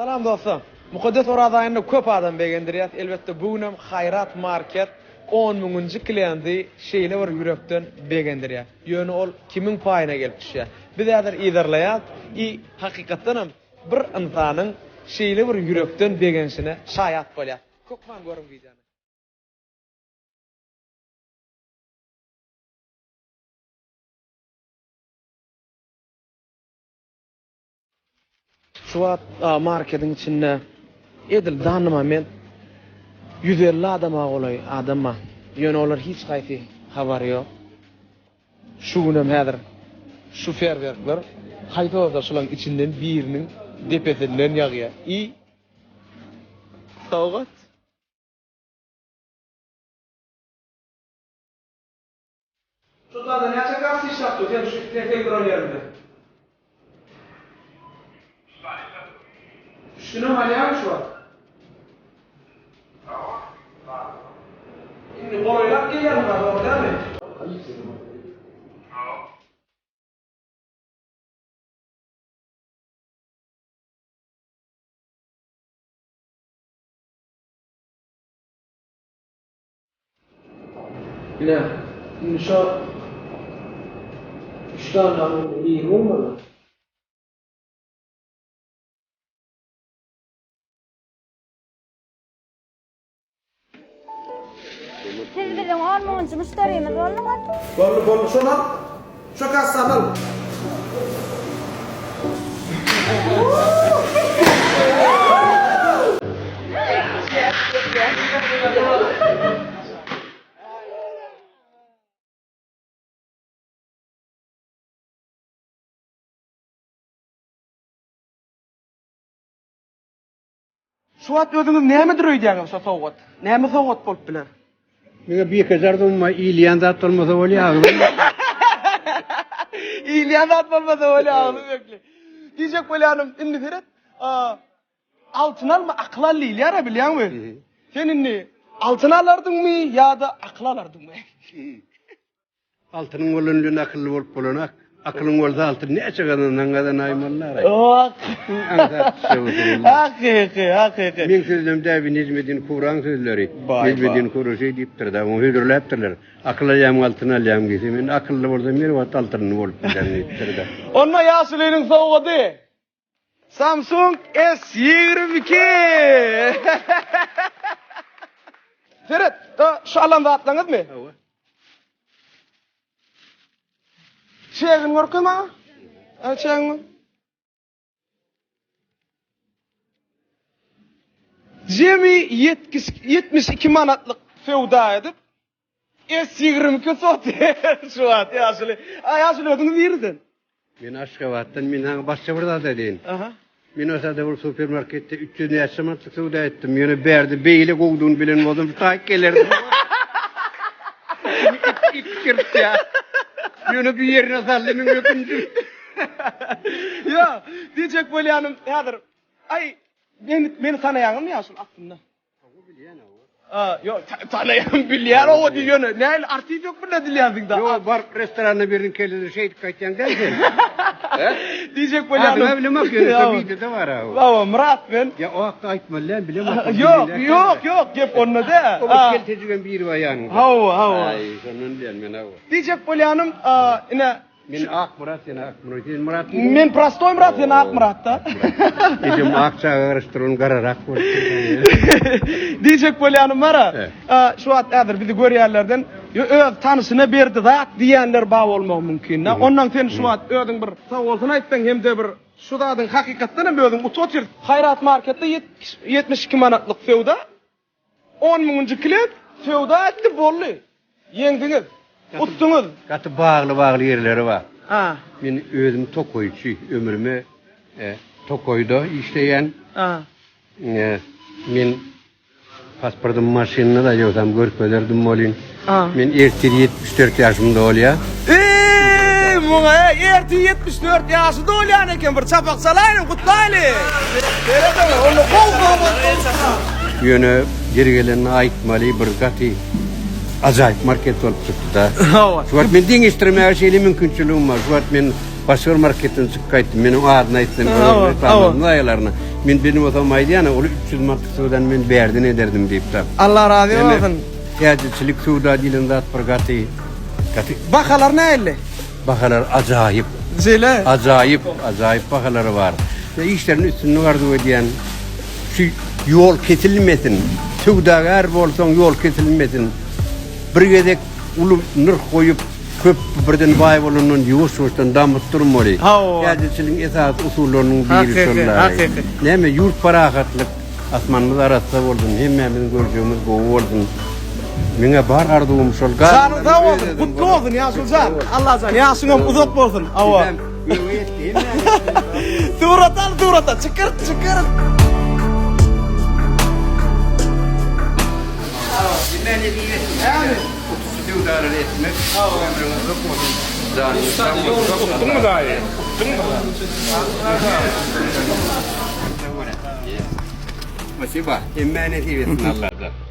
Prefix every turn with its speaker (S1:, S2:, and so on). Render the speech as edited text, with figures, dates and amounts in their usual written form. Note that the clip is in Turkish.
S1: Salam dostum. Mukaddes oradayında köp adam begendiriyat. Elbette bugünüm Hayrat Market 10.000-nji klienti şeýle bir yürekden begendiriyat. Ýöne ol kimin paýyna gelip düşýär. Biz häzir iýerleýät. Hakykatdanam bir insanyň şeýle bir yürekden begenşine şaýat bolýar. Köpman görüň videonu. Şuat marketin içinde edil danıma men 150 adama golay adama. Ýöne olar hiç gaýsy habary ýok. Şu günem häzir şu ferwerkler haýdawda şulaň içinden biriniň depesinden ýagýar. Tawgat. Şurada näçe gaz işlapdy? Sen şu tekrar ýerinde. Şunu malyan şu an. Şimdi boylar geliyor mu orada mı? Ne? Şimdi şu 3 tane iyi olmalı.
S2: Siz bizim 10.000-nji müşterimiz bolmaly.
S1: Bolly şonu. Şu kassanı. Şu at özüňiz näme direýdiňiz şu sowgat? Näme sowgat bolup biler?
S3: Mene bir kezardım ama iyiliğen zat olmasa öyle ağzım.
S1: İyiliğen zat olmasa öyle ağzım bekle. Diyecek böyle hanım, indi Ferhat, altın alma akıl alıyla biliyor musun? Sen indi altın alardın mı ya da akıl alardın mı?
S3: Altının olunca akıllı olup bulanak. Akılın olsa altın ne çıkanından kadar aymallar.
S1: Oh.
S3: Hakiki.
S1: Hakiki.
S3: Min sözüm de Necmettin Kuran sözleri. Necmettin Kuran şey deyiptir da, onu hüdürleptirler. Akıllı yam altın alyam giysi. Men akıllı olsam bir vat altını olup bilen deyiptir da.
S1: Onunla Yasuley'nin soğudu. Samsung S22. Ferhat, şu alanda atlanız mı? Çeğin görkün bana? Çeğin mi? Jemi 72 manatlık fevda edip S22 sotu şu at Yasuley. Yasuley ödünü verirdin.
S3: Men Aşgabat'tan men başça burada da deyin. Men osada bir supermarkette 300 yaşamatlık suda ettim. Yine berdi beyle goğduğunu bilen oldum. Tak gelirdim. İp kırt ya. Yine bir yerine sallimim öpündüm.
S1: Ya diyecek böyle hanım hadır. Ay beni tanıyanım mı Yasul aklımda? Yok tanıyan bilýär o diýýär. Näil artyp ýok bir dilýärdiň da.
S3: Yo bar restorana birini keldi şey kaçan geldi.
S1: Diyecek böyle hanım.
S3: Abi bilemem ki tabii de var ha.
S1: Baba Murat ben.
S3: Ya o hakta aytma lan bilemem.
S1: Yok gep onunla da.
S3: O gel tecrüben bir var yani.
S1: Hava.
S3: Ay sonun diyen men hava.
S1: Diyecek böyle hanım ine
S3: men ak Murat sen ak Murat. Sen Murat.
S1: Men prostoy Murat sen ak Murat da.
S3: Edim akça restoran gararak var.
S1: Diyecek böyle hanım var. Şu at ädir bizi görýärlerden öz tanysyna berdi zat diýenler baý bolmagy mümkin. Ondan sen şu at özüň bir sowgalyny aýtsaň hemde bir şu zadyň hakykatdan hem özüň utotir. Hayrat Marketde 72 manatlyk fewda 10.000-nji klient fewda etdi bolly. Yeňdiňiz. Utduňyz.
S3: Gaty bagly yerleri var.
S1: Ha.
S3: Men özüm tokoyçy ömrüme tokoyda işleýän.
S1: Ha.
S3: Men pasportum maşynyny da ýozam görkezlerdim bolyn. Men ertir 74 ýaşymda bolýar.
S1: Muňa ertir 74 ýaşynda bolýan eken bir çapak salaýyn gutlaýly. Berede onu gol.
S3: Ýöne gergelen aýtmaly bir gaty ajaýyp market bolup çykdy da. Şu wagt men diňişdirme her şeýle mümkinçiligim bar. Şu wagt men Başka marketten çıkaydım. Benim adına aytdım.
S1: Awa,
S3: Tamam, aylarına. Men benim otomaydı yani, o 300 mark sudan men berdin ederdim deyip de.
S1: Allah razı olsun.
S3: Yadçılık suda dilinde atpargatı.
S1: Bakalar näle?
S3: Bakalar acayip.
S1: Zele.
S3: Acayip bakaları var. Ve işlerin üstünü vardı o diyen. Şu yol kesilmesin. Suda her bolson yol kesilmesin. Bir gedek ulu nır koyup köp birden bay bolunun yuwuşdan damıp durmaly. Yadçılığın esas usullarının biri şollar. Näme yurt parahatlyk asmanymyz arasynda boldun. Hemmemiz görjegimiz bu boldun. Mene bar arduwum şol gal.
S1: Sağ olun, kutlu olsun ya Sultan. Allah can, yaşıngam uzak bolsun. Awa. Duratan, çıkır.
S3: Yani tutucu da etmek.
S4: Tuttun mu daha iyi?
S3: Masiba, emaneti versin Allah'tan.